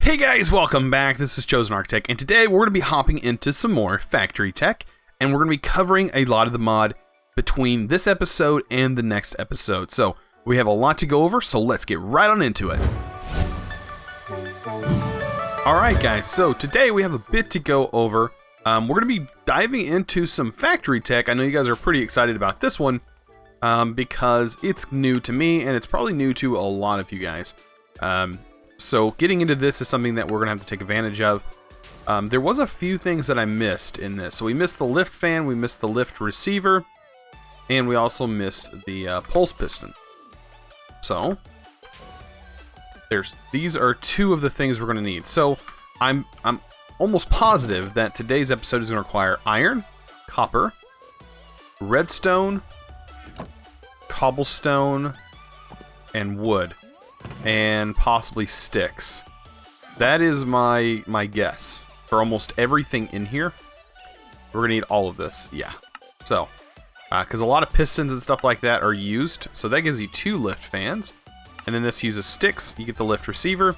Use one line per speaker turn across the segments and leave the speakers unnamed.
Hey guys, welcome back. This is ChosenArchitect, and today we're going to be hopping into some more factory tech, and we're going to be covering a lot of the mod between this episode and the next episode. So we have a lot to go over, so let's get right on into it. Alright guys, so today we have a bit to go over. We're going to be diving into some factory tech. I know you guys are pretty excited about this one because it's new to me, and it's probably new to a lot of you guys. So getting into this is something that we're going to have to take advantage of. There was a few things that I missed in this. So we missed the lift fan, we missed the lift receiver, and we also missed the pulse piston. So these are two of the things we're going to need. So I'm almost positive that today's episode is going to require iron, copper, redstone, cobblestone, and wood. And possibly sticks. That is my guess for almost everything in here. We're gonna need all of this, yeah. So, because a lot of pistons and stuff like that are used, so that gives you 2 lift fans. And then this uses sticks. You get the lift receiver,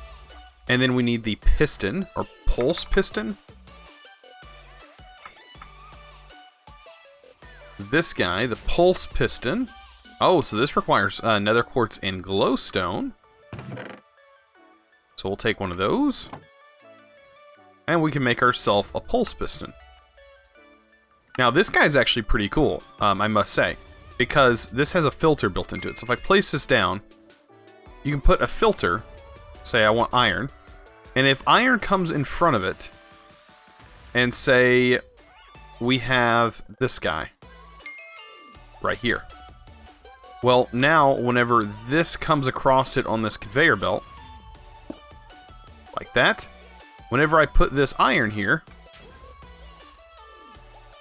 and then we need the piston or pulse piston. This guy, the pulse piston. Oh, so this requires nether quartz and glowstone. So we'll take one of those, and we can make ourselves a pulse piston. Now this guy's actually pretty cool, I must say, because this has a filter built into it. So if I place this down, you can put a filter, say I want iron, and if iron comes in front of it, and say we have this guy right here. Well, now, whenever this comes across it on this conveyor belt, like that, whenever I put this iron here,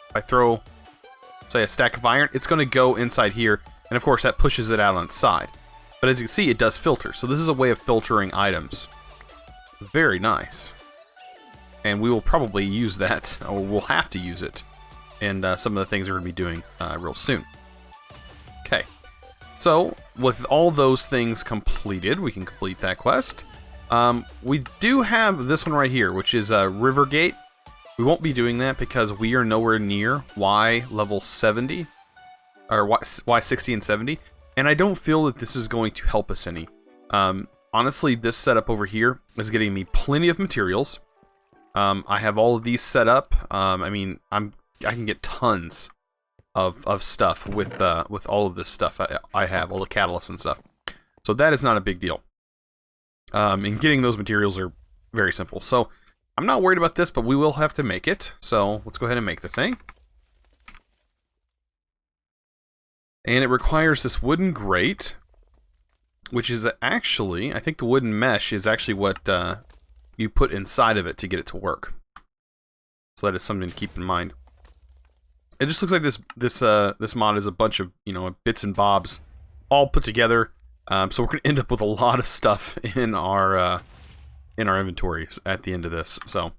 if I throw, say, a stack of iron, it's going to go inside here, and of course that pushes it out on its side. But as you can see, it does filter, so this is a way of filtering items. Very nice. And we will probably use that, or we'll have to use it, in some of the things we're going to be doing real soon. Okay. So, with all those things completed, we can complete that quest. We do have this one right here, which is a river gate. We won't be doing that because we are nowhere near Y level 70, or Y 60 and 70, and I don't feel that this is going to help us any. Honestly, this setup over here is getting me plenty of materials. I have all of these set up. I mean, I can get tons of stuff with all of this stuff I have, all the catalysts and stuff. So that is not a big deal. And getting those materials are very simple. So I'm not worried about this, but we will have to make it. So let's go ahead and make the thing. And it requires this wooden grate, which is actually, I think the wooden mesh is actually what you put inside of it to get it to work. So that is something to keep in mind. It just looks like this mod is a bunch of, you know, bits and bobs all put together. So we're gonna end up with a lot of stuff in our inventories at the end of this. So,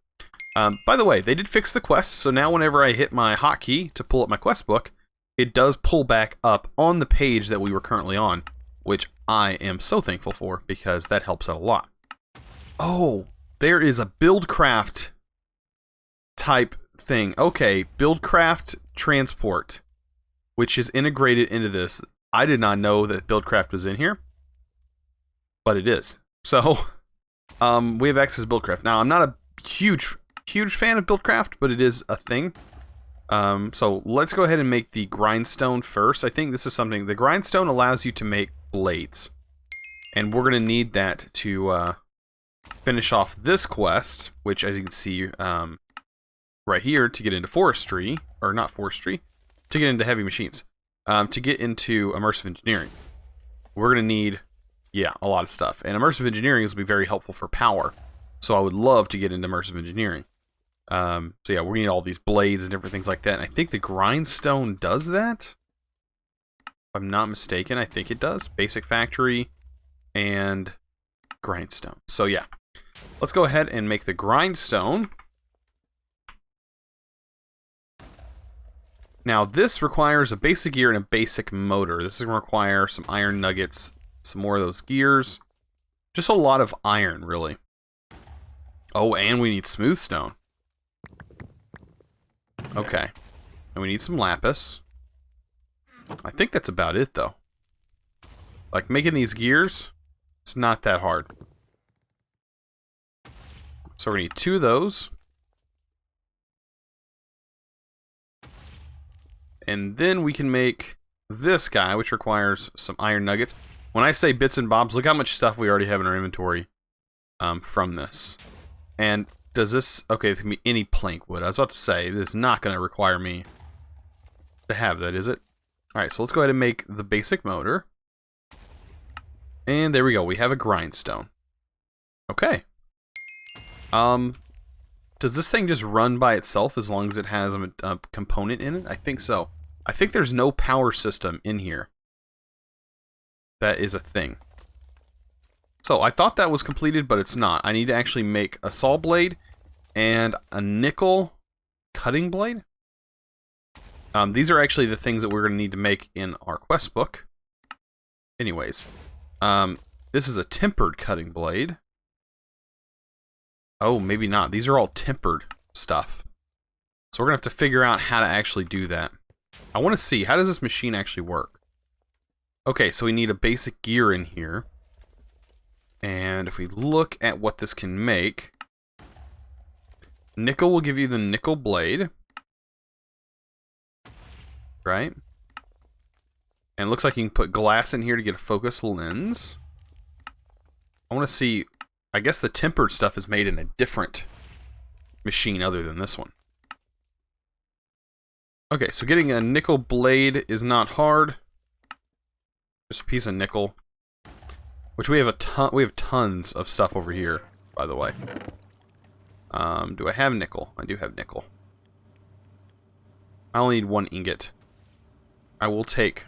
by the way, they did fix the quest. So now whenever I hit my hotkey to pull up my quest book, it does pull back up on the page that we were currently on, which I am so thankful for because that helps out a lot. Oh, there is a BuildCraft type thing. Okay, BuildCraft transport, which is integrated into this. I did not know that BuildCraft was in here, but it is. So, we have access to BuildCraft. Now, I'm not a huge fan of BuildCraft, but it is a thing. So let's go ahead and make the grindstone first. I think this is something. The grindstone allows you to make blades, and we're going to need that to finish off this quest, which, as you can see, right here, to get into forestry, or not forestry, to get into heavy machines, to get into immersive engineering. We're going to need, yeah, a lot of stuff. And immersive engineering will be very helpful for power. So I would love to get into immersive engineering. So yeah, we're going to need all these blades and different things like that. And I think the grindstone does that. If I'm not mistaken, I think it does. Basic factory and grindstone. So yeah, let's go ahead and make the grindstone. Now, this requires a basic gear and a basic motor. This is going to require some iron nuggets, some more of those gears. Just a lot of iron, really. Oh, and we need smooth stone. Okay. And we need some lapis. I think that's about it, though. Like, making these gears, it's not that hard. So we need 2 of those. And then we can make this guy, which requires some iron nuggets. When I say bits and bobs, look how much stuff we already have in our inventory from this. And does this... Okay, it can be any plank wood. I was about to say, this is not going to require me to have that, is it? Alright, so let's go ahead and make the basic motor. And there we go. We have a grindstone. Okay. Does this thing just run by itself as long as it has a component in it? I think so. I think there's no power system in here. That is a thing. So, I thought that was completed, but it's not. I need to actually make a saw blade and a nickel cutting blade. These are actually the things that we're going to need to make in our quest book. Anyways. This is a tempered cutting blade. Oh, maybe not. These are all tempered stuff. So we're going to have to figure out how to actually do that. I want to see, how does this machine actually work? Okay, so we need a basic gear in here. And if we look at what this can make, nickel will give you the nickel blade. Right? And it looks like you can put glass in here to get a focus lens. I want to see, I guess the tempered stuff is made in a different machine other than this one. Okay, so getting a nickel blade is not hard. Just a piece of nickel. Which we have we have tons of stuff over here, by the way. Do I have nickel? I do have nickel. I only need 1 ingot. I will take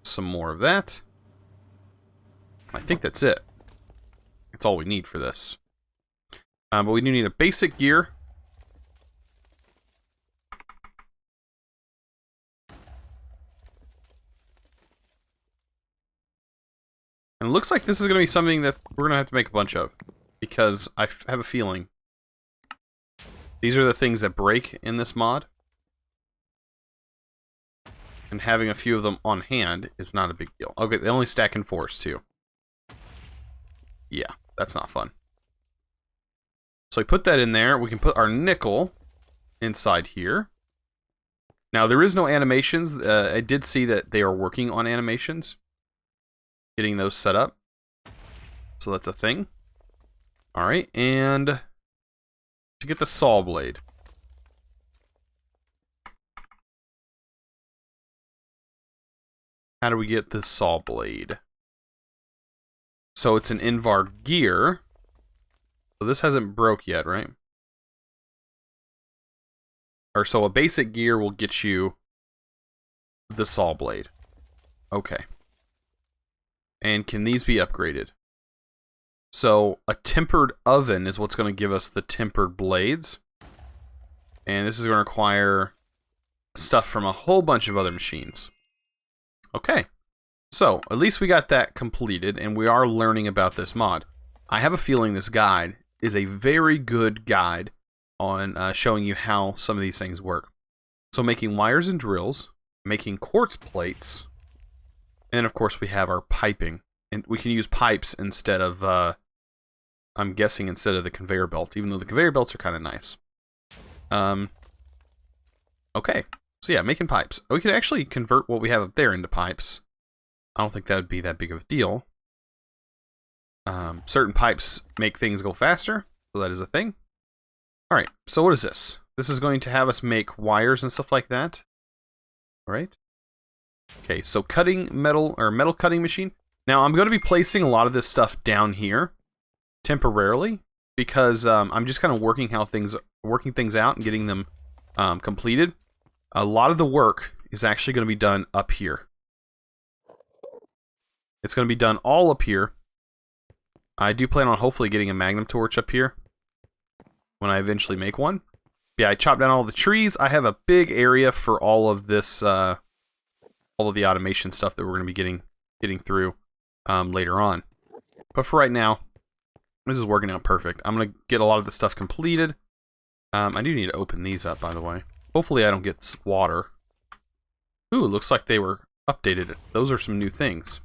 some more of that. I think that's it. That's all we need for this. But we do need a basic gear. And it looks like this is going to be something that we're going to have to make a bunch of. Because I have a feeling these are the things that break in this mod. And having a few of them on hand is not a big deal. Okay, they only stack in force, too. Yeah, that's not fun. So we put that in there. We can put our nickel inside here. Now, there is no animations. I did see that they are working on animations. Getting those set up. So that's a thing. Alright, and to get the saw blade. How do we get the saw blade? So it's an Invar gear. So this hasn't broke yet, right? Or so a basic gear will get you the saw blade. Okay. And can these be upgraded? So a tempered oven is what's going to give us the tempered blades. And this is going to require stuff from a whole bunch of other machines. Okay. So, at least we got that completed, and we are learning about this mod. I have a feeling this guide is a very good guide on showing you how some of these things work. So, making wires and drills, making quartz plates, and of course we have our piping. And we can use pipes instead of, I'm guessing instead of the conveyor belt, even though the conveyor belts are kind of nice. Okay, so yeah, making pipes. We could actually convert what we have up there into pipes. I don't think that would be that big of a deal. Certain pipes make things go faster, so that is a thing. Alright, so what is this? This is going to have us make wires and stuff like that. Alright. Okay, so cutting metal, or metal cutting machine. Now, I'm going to be placing a lot of this stuff down here, temporarily, because I'm just kind of working things out and getting them completed. A lot of the work is actually going to be done up here. It's going to be done all up here. I do plan on hopefully getting a magnum torch up here when I eventually make one. Yeah, I chopped down all the trees. I have a big area for all of this, all of the automation stuff that we're going to be getting through later on. But for right now, This is working out perfect. I'm going to get a lot of the stuff completed. I do need to open these up, by the way. Hopefully I don't get water. Ooh, looks like they were updated. Those are some new things.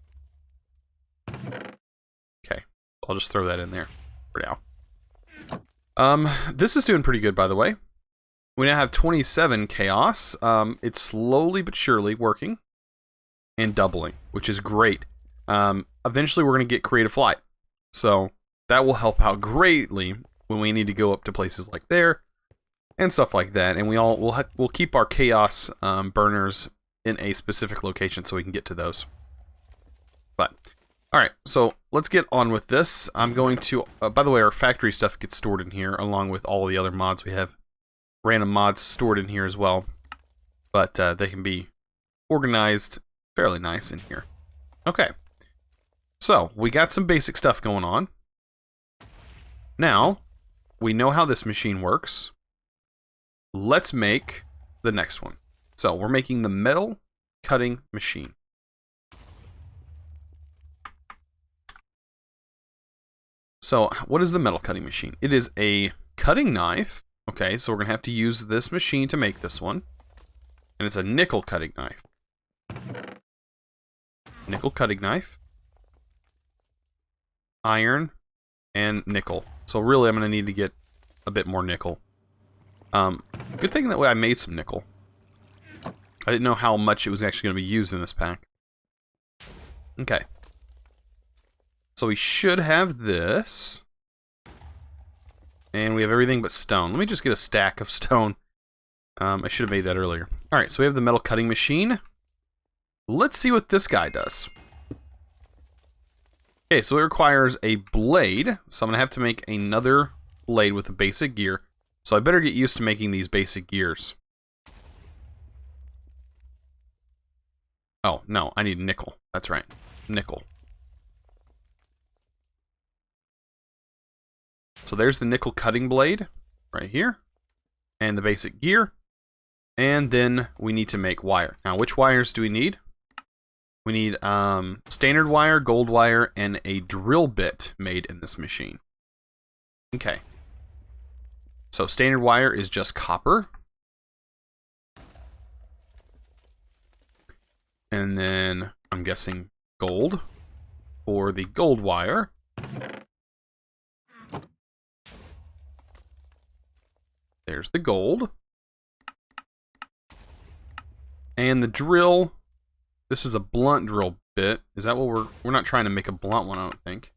Okay, I'll just throw that in there for now. This is doing pretty good, by the way. We now have 27 chaos. It's slowly but surely working and doubling, which is great. Eventually we're going to get creative flight. So that will help out greatly when we need to go up to places like there and stuff like that. And we'll keep our chaos burners in a specific location so we can get to those. But alright, so let's get on with this. I'm going to, by the way, our factory stuff gets stored in here along with all the other mods. We have random mods stored in here as well, but they can be organized fairly nice in here. Okay, so we got some basic stuff going on. Now, we know how this machine works. Let's make the next one. So, we're making the metal cutting machine. So, what is the metal cutting machine? It is a cutting knife. Okay, so we're going to have to use this machine to make this one. And it's a nickel cutting knife. Nickel cutting knife. Iron. And nickel. So really I'm going to need to get a bit more nickel. Good thing that way I made some nickel. I didn't know how much it was actually going to be used in this pack. Okay. So we should have this. And we have everything but stone. Let me just get a stack of stone. I should have made that earlier. Alright, so we have the metal cutting machine. Let's see what this guy does. Okay, so it requires a blade. So I'm going to have to make another blade with a basic gear. So I better get used to making these basic gears. Oh, no, I need nickel. That's right, nickel. So there's the nickel cutting blade right here. And the basic gear. And then we need to make wire. Now, which wires do we need? We need standard wire, gold wire, and a drill bit made in this machine. Okay. So standard wire is just copper. And then I'm guessing gold for the gold wire. There's the gold. And the drill, this is a blunt drill bit. Is that what we're not trying to make a blunt one, I don't think.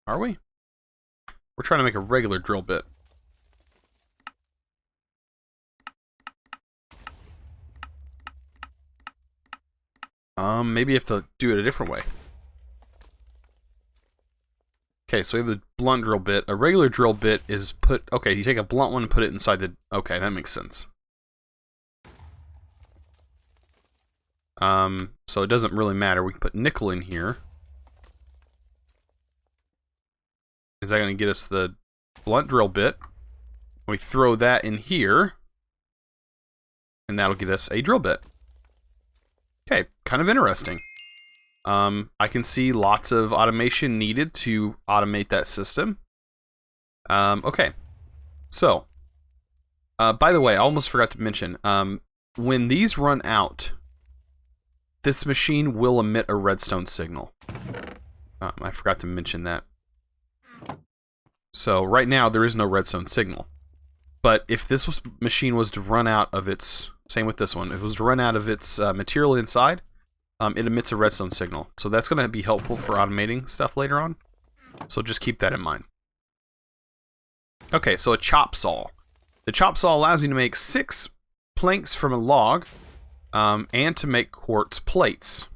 Are we? We're trying to make a regular drill bit. Maybe you have to do it a different way. Okay, so we have the blunt drill bit. A regular drill bit is okay, you take a blunt one and put it inside the... Okay, that makes sense. So it doesn't really matter. We can put nickel in here. Is that going to get us the blunt drill bit? We throw that in here. And that'll get us a drill bit. Okay, kind of interesting. I can see lots of automation needed to automate that system. Okay. So, by the way, I almost forgot to mention, when these run out, this machine will emit a redstone signal. I forgot to mention that. So, right now, there is no redstone signal. But if this machine was to run out of its... Same with this one. If it was to run out of its material inside, it emits a redstone signal. So that's going to be helpful for automating stuff later on. So just keep that in mind. Okay, so a chop saw. The chop saw allows you to make 6 planks from a log, and to make quartz plates.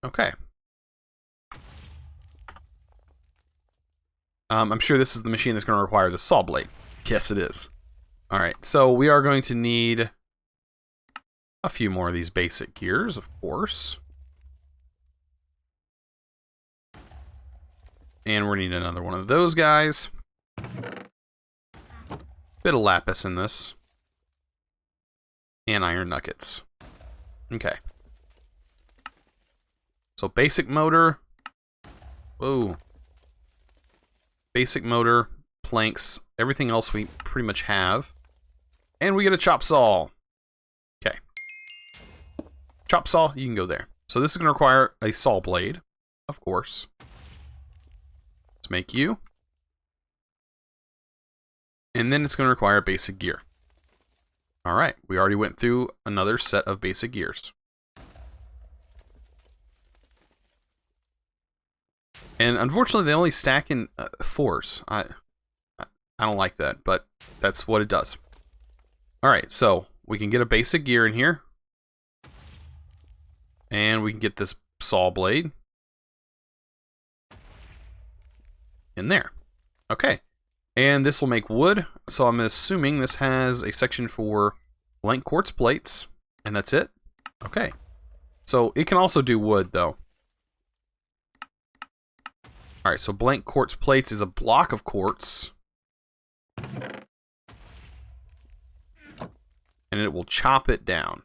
Okay. I'm sure this is the machine that's going to require the saw blade. Yes, it is. Alright, so we are going to need a few more of these basic gears, of course. And we're going to need another one of those guys. Bit of lapis in this. And iron nuggets. Okay. So basic motor. Whoa. basic motor, planks, everything else we pretty much have. And we get a chop saw. Okay. Chop saw, you can go there. So this is going to require a saw blade, of course. Let's make you. And then it's going to require basic gear. Alright, we already went through another set of basic gears. And unfortunately, they only stack in 4s. I don't like that, but that's what it does. Alright, so we can get a basic gear in here. And we can get this saw blade in there. Okay. And this will make wood. So I'm assuming this has a section for blank quartz plates. And that's it. Okay. So it can also do wood, though. Alright, so blank quartz plates is a block of quartz. And it will chop it down.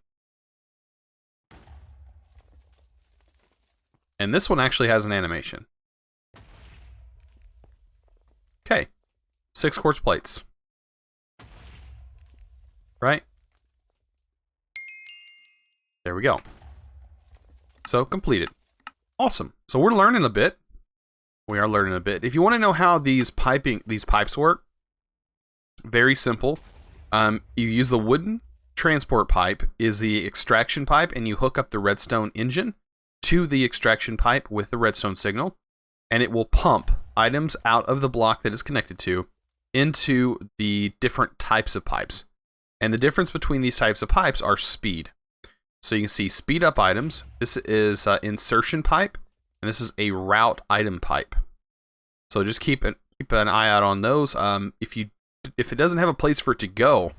And this one actually has an animation. Okay. 6 quartz plates. Right? There we go. So, completed. Awesome. So we're learning a bit. We are learning a bit. If you want to know how these pipes work, very simple. You use the wooden transport pipe is the extraction pipe, and you hook up the redstone engine to the extraction pipe with the redstone signal, and it will pump items out of the block that it's connected to into the different types of pipes. And the difference between these types of pipes are speed. So you can see speed up items. This is insertion pipe, and this is a route item pipe. So just keep an eye out on those. If it doesn't have a place for it to go,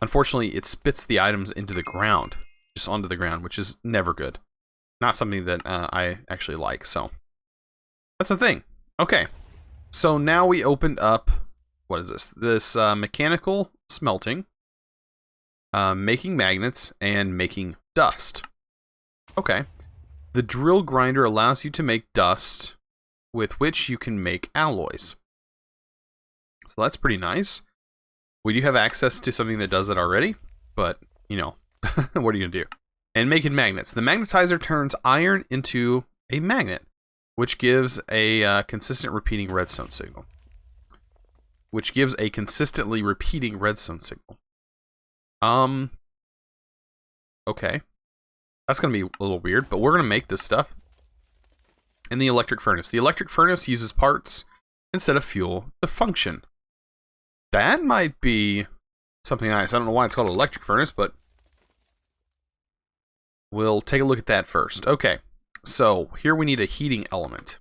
unfortunately, it spits the items into the ground, just onto the ground, which is never good. Not something that I actually like. So that's the thing. Okay, so now we opened up. What is this? This mechanical smelting, making magnets, and making dust. Okay. The drill grinder allows you to make dust with which you can make alloys. So that's pretty nice. We do have access to something that does that already, but, you know, what are you going to do? And making magnets. The magnetizer turns iron into a magnet, which gives a consistent repeating redstone signal. Okay. That's going to be a little weird, but we're going to make this stuff in the electric furnace. The electric furnace uses parts instead of fuel to function. That might be something nice. I don't know why it's called an electric furnace, but we'll take a look at that first. Okay, so here we need a heating element.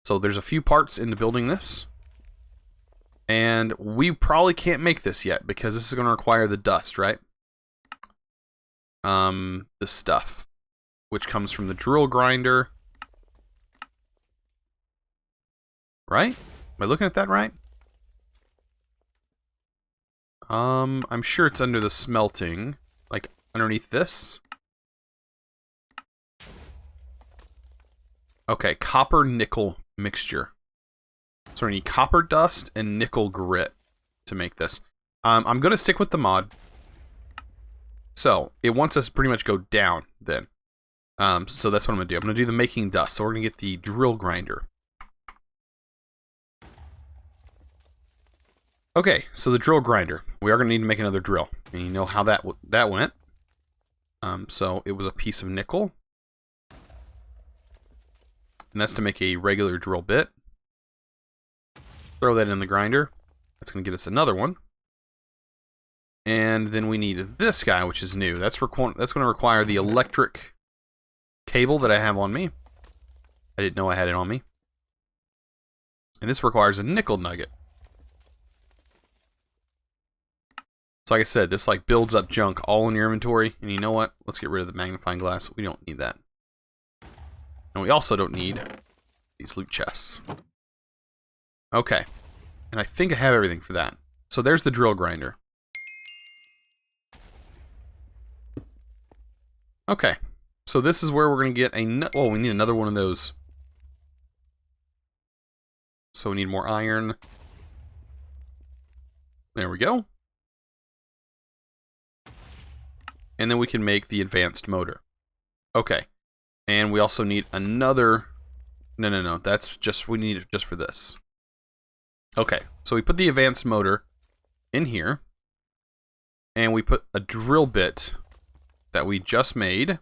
So there's a few parts into building this. And we probably can't make this yet because this is going to require the dust, right? The stuff, which comes from the drill grinder. Right? Am I looking at that right? I'm sure it's under the smelting, like underneath this. Okay, copper nickel mixture. So we need copper dust and nickel grit to make this. I'm going to stick with the mod. So it wants us to pretty much go down then. So that's what I'm going to do. I'm going to do the making dust. So we're going to get the drill grinder. Okay, so the drill grinder. We are going to need to make another drill. And you know how that went. So it was a piece of nickel. And that's to make a regular drill bit. Throw that in the grinder. That's going to get us another one. And then we need this guy, which is new. That's going to require the electric cable that I have on me. I didn't know I had it on me. And this requires a nickel nugget. So like I said, this like builds up junk all in your inventory. And you know what? Let's get rid of the magnifying glass. We don't need that. And we also don't need these loot chests. Okay. And I think I have everything for that. So there's the drill grinder. Okay. So this is where we're going to get oh, we need another one of those So we need more iron. There we go. And then we can make the advanced motor. Okay. And we also need another... No. That's just... We need it just for this. Okay. So we put the advanced motor in here. And we put a drill bit that we just made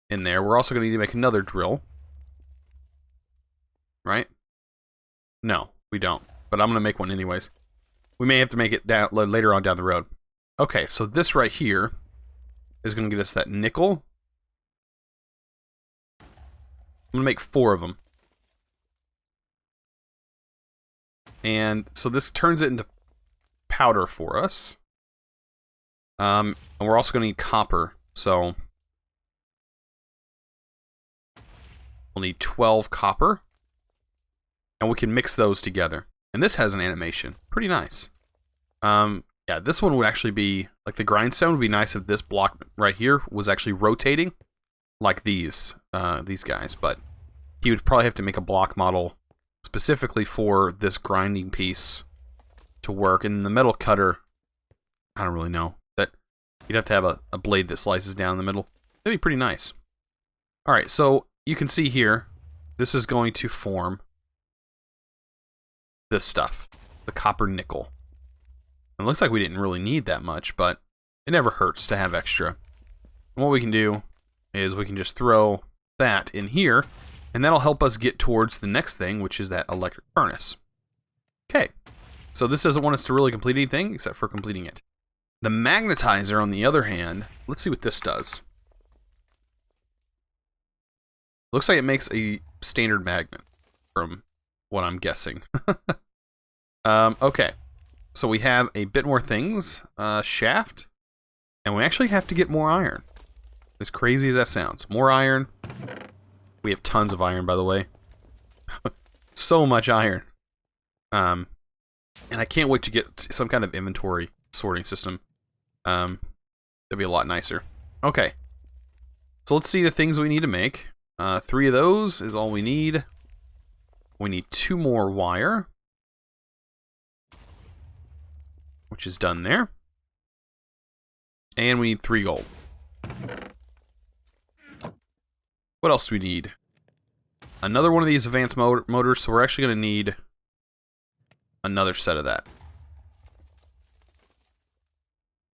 in there. We're also going to need to make another drill. Right? No, we don't. But I'm going to make one anyways. We may have to make it down later on down the road. Okay, so this right here is going to get us that nickel. I'm going to make 4 of them. And so this turns it into powder for us. And we're also going to need copper. So we'll need 12 copper. And we can mix those together. And this has an animation. Pretty nice. Yeah, this one would actually be... Like, the grindstone would be nice if this block right here was actually rotating. Like these guys. But he would probably have to make a block model specifically for this grinding piece to work. And the metal cutter... I don't really know. That you'd have to have a blade that slices down the middle. That'd be pretty nice. Alright, so you can see here, this is going to form this stuff, the copper nickel. It looks like we didn't really need that much, but it never hurts to have extra. And what we can do is we can just throw that in here, and that'll help us get towards the next thing, which is that electric furnace. Okay, so this doesn't want us to really complete anything except for completing it. The magnetizer, on the other hand, let's see what this does. Looks like it makes a standard magnet, from what I'm guessing. Okay, so we have a bit more things. Shaft, and we actually have to get more iron. As crazy as that sounds. More iron. We have tons of iron, by the way. So much iron. And I can't wait to get some kind of inventory sorting system. That'd be a lot nicer. Okay. So let's see the things we need to make. 3 of those is all we need. We need 2 more wire. Which is done there. And we need 3 gold. What else do we need? Another one of these advanced motors, so we're actually going to need another set of that.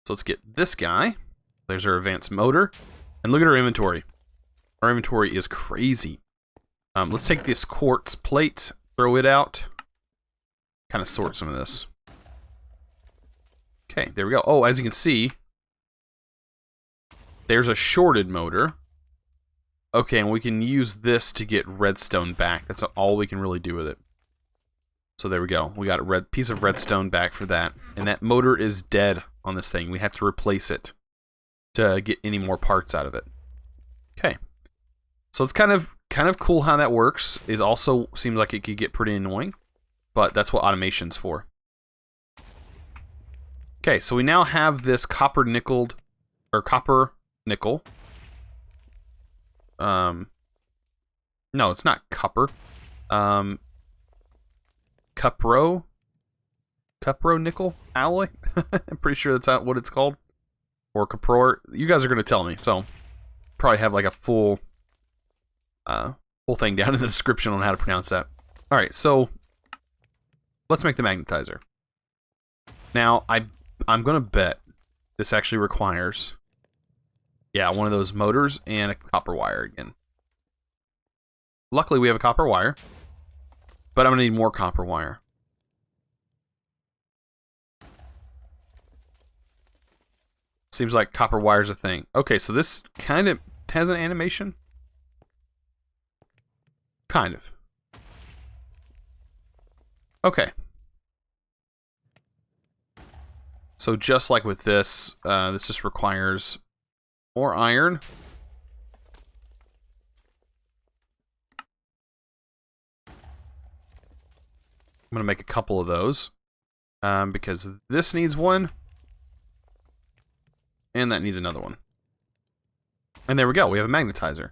So let's get this guy. There's our advanced motor. And look at our inventory. Our inventory is crazy. Let's take this quartz plate, throw it out. Kind of sort some of this. Okay, there we go. Oh, as you can see, there's a shorted motor. Okay, and we can use this to get redstone back. That's all we can really do with it. So there we go. We got a piece of redstone back for that. And that motor is dead on this thing. We have to replace it to get any more parts out of it. Okay. So it's kind of cool how that works. It also seems like it could get pretty annoying, but that's what automation's for. Okay, so we now have this copper nickel. No, it's not copper. Cupro nickel alloy. I'm pretty sure that's what it's called, or Capror. You guys are gonna tell me, so probably have like a full thing down in the description on how to pronounce that. All right, so let's make the magnetizer. Now I'm gonna bet this actually requires, yeah, one of those motors and a copper wire again. Luckily, we have a copper wire, but I'm gonna need more copper wire. Seems like copper wire's a thing. Okay, so this kind of has an animation. Kind of. Okay. So just like with this, this just requires more iron. I'm going to make a couple of those. Because this needs one. And that needs another one. And there we go. We have a magnetizer.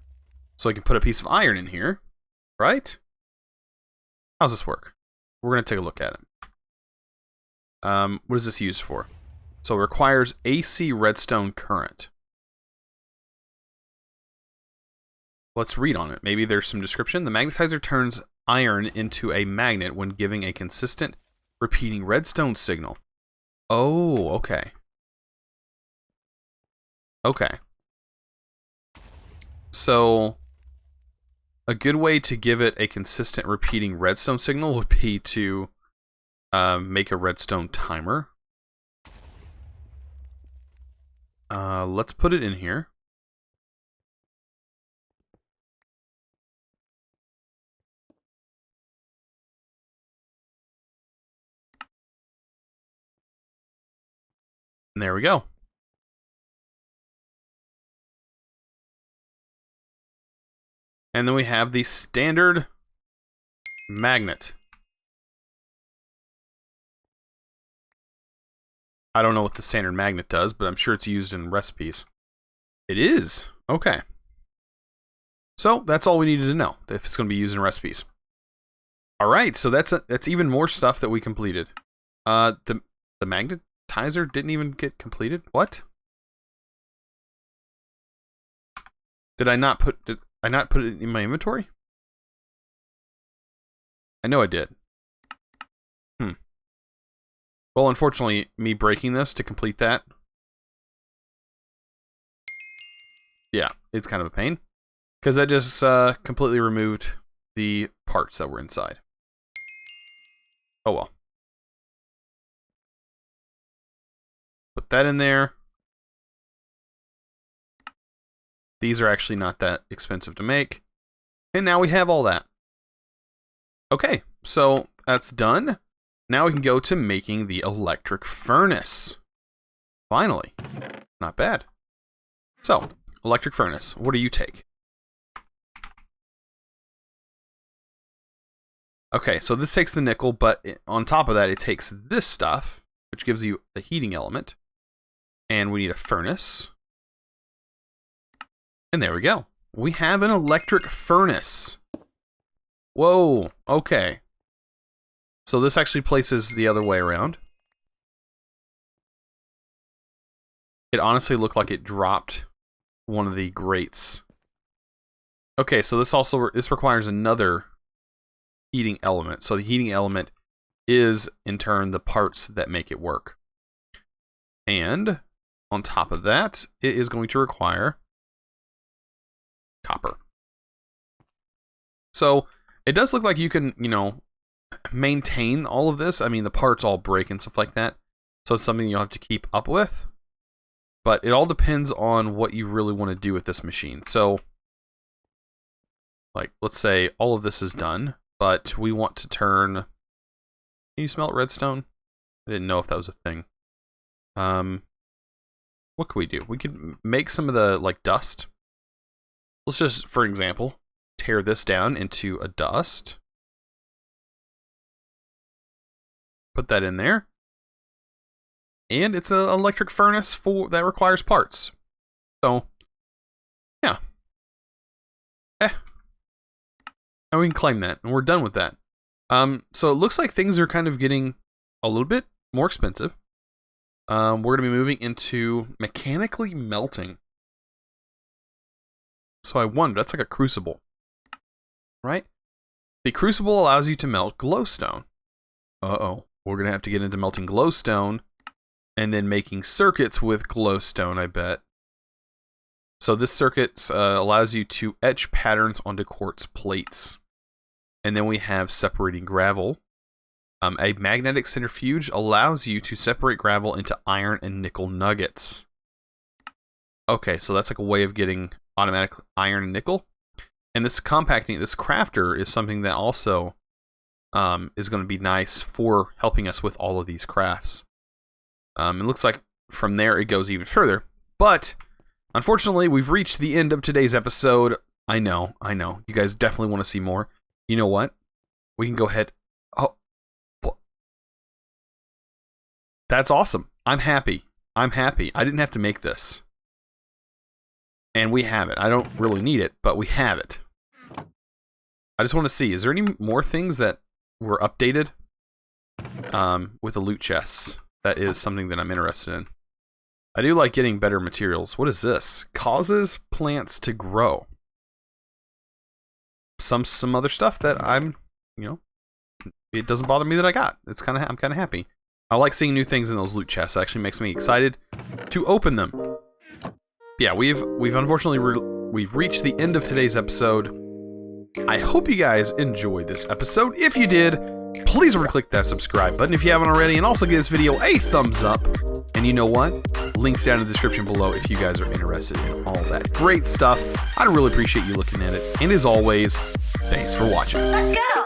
So I can put a piece of iron in here. Right? How's this work? We're going to take a look at it. What is this used for? So it requires AC redstone current. Let's read on it. Maybe there's some description. The magnetizer turns iron into a magnet when giving a consistent, repeating redstone signal. Oh, okay. Okay. So, a good way to give it a consistent, repeating redstone signal would be to make a redstone timer. Let's put it in here. And there we go. And then we have the standard magnet. I don't know what the standard magnet does, but I'm sure it's used in recipes. It is. Okay. So that's all we needed to know, if it's going to be used in recipes. All right, so that's even more stuff that we completed. The magnetizer didn't even get completed. What? Did I not put it in my inventory? I know I did. Well, unfortunately, me breaking this to complete that, yeah, it's kind of a pain. Because I just completely removed the parts that were inside. Oh well. Put that in there. These are actually not that expensive to make. And now we have all that. Okay, so that's done. Now we can go to making the electric furnace. Finally. Not bad. So, electric furnace. What do you take? Okay, so this takes the nickel, but on top of that, it takes this stuff, which gives you the heating element. And we need a furnace. And there we go. We have an electric furnace. Whoa, okay. So this actually places the other way around. It honestly looked like it dropped one of the grates. Okay, so this requires another heating element. So the heating element is, in turn, the parts that make it work. And on top of that, it is going to require copper. So it does look like you can, maintain all of this. I mean, the parts all break and stuff like that. So it's something you'll have to keep up with. But it all depends on what you really want to do with this machine. So, like, let's say all of this is done, but we want to turn... Can you smelt redstone? I didn't know if that was a thing. What could we do? We could make some of the, like, dust. Let's just, for example, tear this down into a dust. Put that in there. And it's an electric furnace that requires parts. So, yeah. And we can claim that, and we're done with that. So it looks like things are kind of getting a little bit more expensive. We're going to be moving into mechanically melting. So I wonder, that's like a crucible, right? The crucible allows you to melt glowstone. Uh-oh. We're going to have to get into melting glowstone and then making circuits with glowstone, I bet. So this circuit allows you to etch patterns onto quartz plates. And then we have separating gravel. A magnetic centrifuge allows you to separate gravel into iron and nickel nuggets. Okay, so that's like a way of getting automatic iron and nickel. And this compacting, this crafter is something that also is going to be nice for helping us with all of these crafts. It looks like from there it goes even further. But, unfortunately, we've reached the end of today's episode. I know. You guys definitely want to see more. You know what? We can go ahead. Oh. That's awesome. I'm happy. I didn't have to make this. And we have it. I don't really need it, but we have it. I just want to see, is there any more things that were updated with the loot chests. That is something that I'm interested in. I do like getting better materials. What is this? Causes plants to grow. Some other stuff that I'm, you know, it doesn't bother me that I got. I'm kind of happy. I like seeing new things in those loot chests. It actually makes me excited to open them. Yeah, we've unfortunately we've reached the end of today's episode. I hope you guys enjoyed this episode. If you did, please remember to click that subscribe button if you haven't already, and also give this video a thumbs up. And you know what? Links down in the description below if you guys are interested in all that great stuff. I'd really appreciate you looking at it. And as always, thanks for watching.
Let's go!